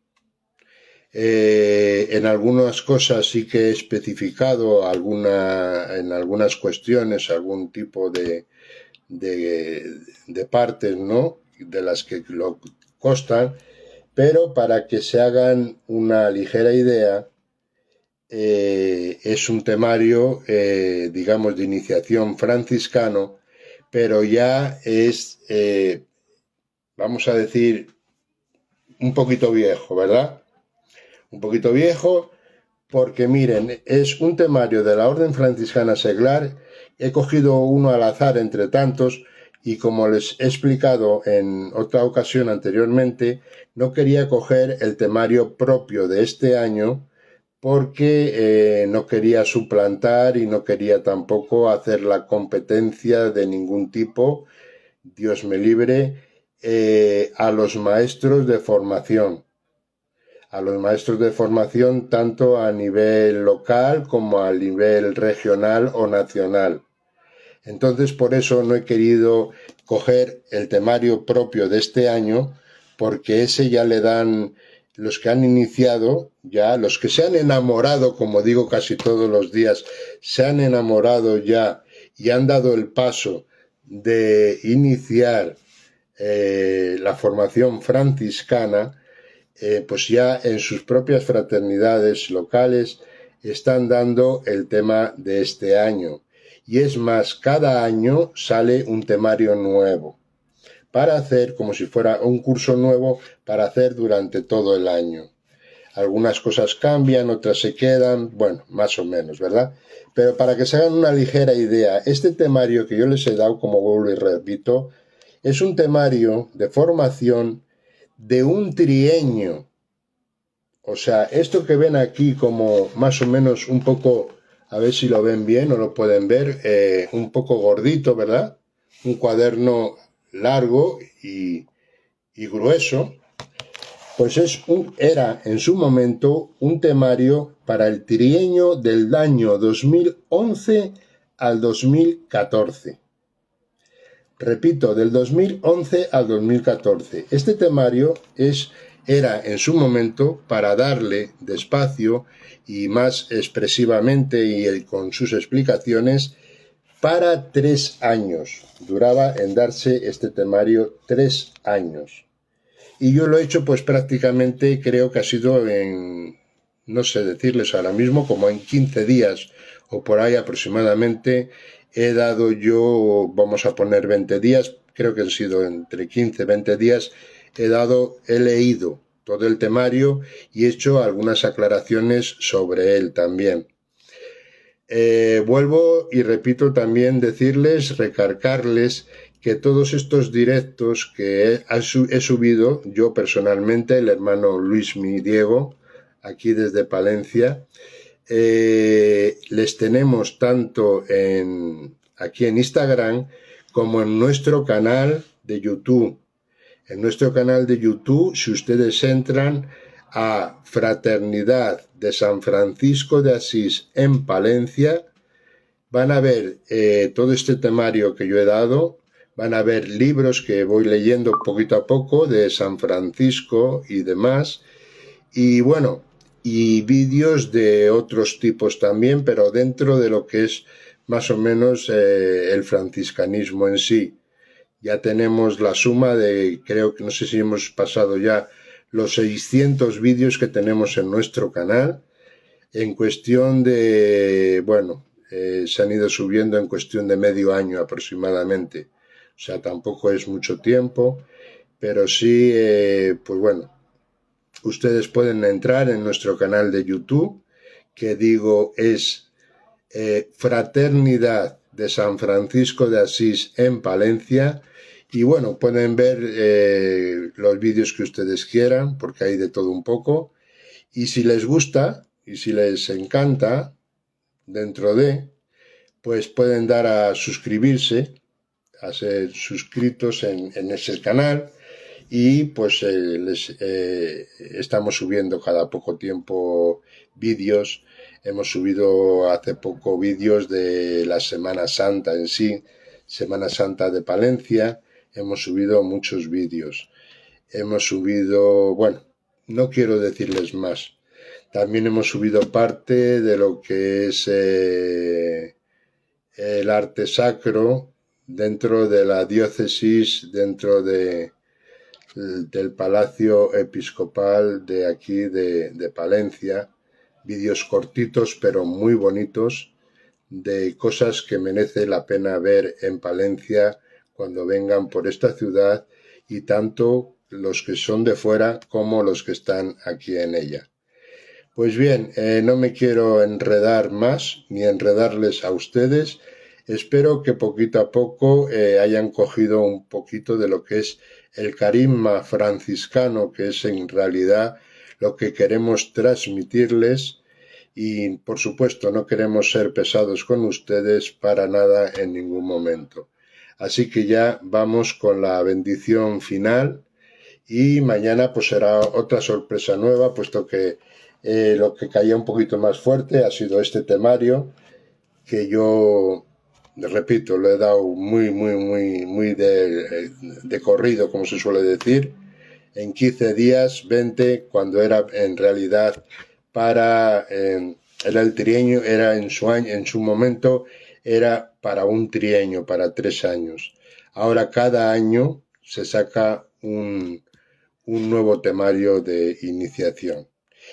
En algunas cosas sí que he especificado en algunas cuestiones algún tipo de partes, ¿no? De las que lo constan, pero para que se hagan una ligera idea, es un temario, digamos, de iniciación franciscano, pero ya es, vamos a decir, un poquito viejo, ¿verdad? Un poquito viejo, porque miren, es un temario de la Orden Franciscana Seglar. He cogido uno al azar entre tantos y como les he explicado en otra ocasión anteriormente, no quería coger el temario propio de este año porque no quería suplantar y no quería tampoco hacer la competencia de ningún tipo, Dios me libre, a los maestros de formación. A los maestros de formación tanto a nivel local como a nivel regional o nacional. Entonces, por eso no he querido coger el temario propio de este año, porque ese ya le dan los que han iniciado, ya los que se han enamorado, como digo casi todos los días, se han enamorado ya y han dado el paso de iniciar la formación franciscana, pues ya en sus propias fraternidades locales están dando el tema de este año. Y es más, cada año sale un temario nuevo para hacer, como si fuera un curso nuevo, para hacer durante todo el año. Algunas cosas cambian, otras se quedan, bueno, más o menos, ¿verdad? Pero para que se hagan una ligera idea, este temario que yo les he dado, como vuelvo y repito, es un temario de formación de un trienio. O sea, esto que ven aquí como más o menos un poco, a ver si lo ven bien o lo pueden ver, un poco gordito, ¿verdad? Un cuaderno largo y grueso, pues era en su momento un temario para el trienio del año 2011 al 2014. Repito, del 2011 al 2014. Este temario era en su momento para darle despacio y más expresivamente y con sus explicaciones para 3 años. Duraba en darse este temario 3 años. Y yo lo he hecho pues prácticamente, creo que ha sido no sé decirles ahora mismo, como en 15 días o por ahí aproximadamente. He dado yo, vamos a poner 20 días, creo que han sido entre 15 y 20 días, he leído todo el temario y he hecho algunas aclaraciones sobre él también. Vuelvo y repito también decirles, recargarles que todos estos directos que he subido yo personalmente, el hermano Luis Mi Diego, aquí desde Palencia, les tenemos tanto aquí en Instagram como en nuestro canal de YouTube. En nuestro canal de YouTube, si ustedes entran a Fraternidad de San Francisco de Asís en Palencia, van a ver todo este temario que yo he dado, van a ver libros que voy leyendo poquito a poco de San Francisco y demás, y bueno, y vídeos de otros tipos también, pero dentro de lo que es más o menos el franciscanismo en sí. Ya tenemos la suma de, creo que no sé si hemos pasado ya los 600 vídeos que tenemos en nuestro canal. En cuestión de, bueno, se han ido subiendo en cuestión de medio año aproximadamente. O sea, tampoco es mucho tiempo, pero sí, pues bueno, ustedes pueden entrar en nuestro canal de YouTube, que digo es Fraternidad de San Francisco de Asís en Palencia. Y bueno, pueden ver los vídeos que ustedes quieran, porque hay de todo un poco. Y si les gusta y si les encanta, dentro de, pues pueden dar a suscribirse, a ser suscritos en ese canal. Y pues estamos subiendo cada poco tiempo vídeos. Hemos subido hace poco vídeos de la Semana Santa en sí, Semana Santa de Palencia. Hemos subido muchos vídeos. Hemos subido, bueno, no quiero decirles más, También hemos subido parte de lo que es el arte sacro dentro de la diócesis, dentro del Palacio Episcopal de aquí de Palencia. Vídeos cortitos pero muy bonitos de cosas que merece la pena ver en Palencia cuando vengan por esta ciudad, y tanto los que son de fuera como los que están aquí en ella. Pues bien, no me quiero enredar más, ni enredarles a ustedes. Espero que poquito a poco hayan cogido un poquito de lo que es el carisma franciscano, que es en realidad lo que queremos transmitirles. Y, por supuesto, no queremos ser pesados con ustedes para nada en ningún momento. Así que ya vamos con la bendición final, y mañana pues será otra sorpresa nueva, puesto que lo que caía un poquito más fuerte ha sido este temario, que yo, repito, lo he dado muy de corrido, como se suele decir, en 15 días, 20, cuando era en realidad era el trienio, era en su momento, era para un trienio, para 3 años. Ahora cada año se saca un nuevo temario de iniciación.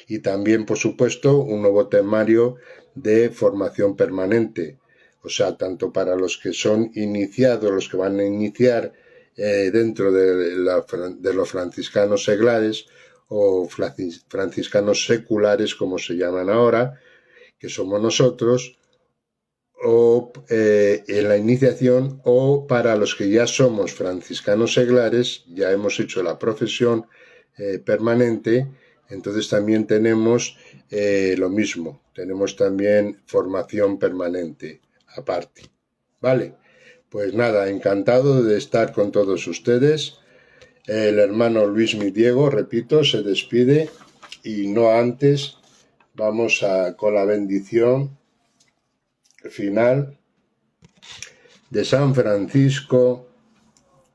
Y también, por supuesto, un nuevo temario de formación permanente. O sea, tanto para los que son iniciados, los que van a iniciar dentro de los franciscanos seglares o franciscanos seculares, como se llaman ahora, que somos nosotros, o en la iniciación, o para los que ya somos franciscanos seglares, ya hemos hecho la profesión permanente. Entonces también tenemos lo mismo, tenemos también formación permanente aparte. Vale, pues nada, encantado de estar con todos ustedes. El hermano Luis Mi Diego, repito, se despide, y no antes vamos con la bendición final de San Francisco,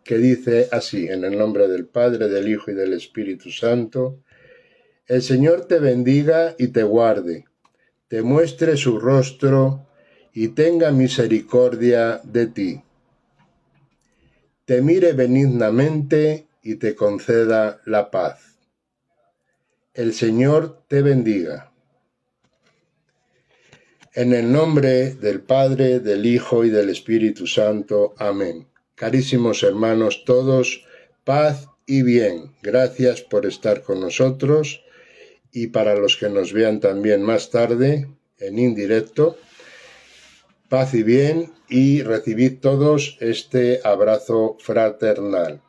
que dice así: en el nombre del Padre, del Hijo y del Espíritu Santo. El Señor te bendiga y te guarde, te muestre su rostro y tenga misericordia de ti, te mire benignamente y te conceda la paz. El Señor te bendiga. En el nombre del Padre, del Hijo y del Espíritu Santo. Amén. Carísimos hermanos todos, paz y bien. Gracias por estar con nosotros, y para los que nos vean también más tarde en indirecto, paz y bien, y recibid todos este abrazo fraternal.